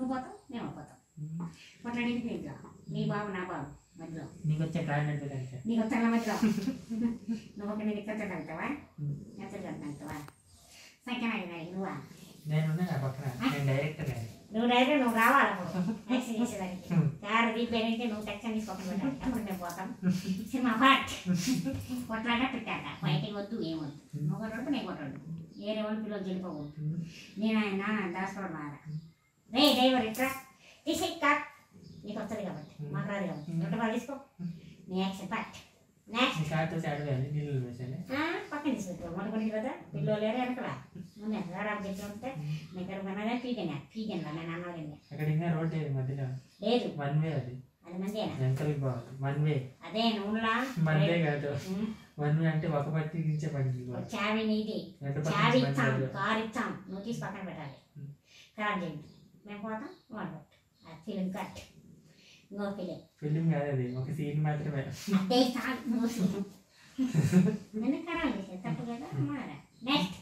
నువ్వు పోతావు మేము పోతాం కొట్లాడేందుకు ఇంట్లో నీ బాబు నా బాబు మధ్యలో నీకు వచ్చే కారణం నీకు వచ్చా మధ్యలో నువ్వు ఒక నేను ఇక్కడ తగ్గుతావా ఎంత తగ్గుతావా సంఖ్య నువ్వా నేను నా పక్కన నేను డైరెక్టర్ నువ్వు డైరెక్ట్ నువ్వు రావాలి యాక్షన్ చేసేదానికి కారు రీపేరింగ్కి నువ్వు టెక్షన్ తీసుకోకుండా పెట్టాలి అప్పుడు మేము పోతాం సినిమా పార్ట్ కొట్లాగా పెట్టాక ఫైటింగ్ వద్దు ఏమొద్దు నువ్వు కొట్టాడు నేను కొట్టాడు ఏరే వాళ్ళు పిల్లలు చెడిపోవద్దు నేను ఆయన నాన్న దాచుకోవడం మారా రే డ్రైవర్ ఇట్రా తీసి కార్ నీకు వస్తుంది కాబట్టి మాకు రాదు కాబట్టి రెండు బాగా తీసుకో నీ యాక్షన్ పార్ట్ నెక్స్ట్ పక్కన తీసుకుంటావు మొదటి కదా పిల్లలు లేరు వెనకరా ముందే రారాబు చెట్లు ఉంటే నీకు మనగా పీగనా పీగన్లా నేను అన్నదండి అక్కడ ఇంకా రోడ్ లేదు మధ్యలో లేదు వన్ వే అది అది మందేనా వెంకలికి పోవాలి వన్ వే అదే నువ్వులా వన్ వే కాదు వన్ వే అంటే ఒక పట్టి నుంచే పట్టి చావి నీది చావి ఇస్తాం కారు ఇస్తాం నువ్వు తీసి పక్కన పెట్టాలి ఖరాబ్ చేయండి మేము పోతాం వాళ్ళు అది ఫిలిం కట్ ఇంకో ఫిలిం కాదు అది ఒక సీన్ మాత్రమే అదే నన్ను ఖరాబ్ చేసేది తప్పు కదా మారా నెక్స్ట్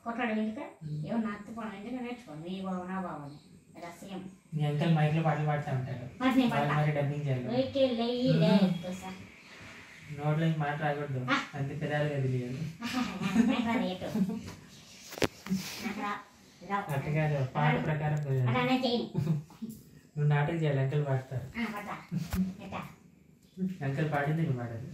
కొట్లాడు ఎందుకు ఏమో నచ్చిపోవడం ఎందుకు నేర్చుకోండి నీ బాబు నా బాబు అని రహస్యం నీ అంకల్ మైక్ లో పాటలు పాడుతూ ఉంటారు మరి డబ్బింగ్ చేయాలి నోట్లో మాట రాకూడదు అంతే పెదాలు కదిలేదు అట్టగాదు పాట ప్రకారం నువ్వు నాటకం చేయాలి అంకల్ పాడతారు అంకల్ పాడింది నువ్వు పాడాలి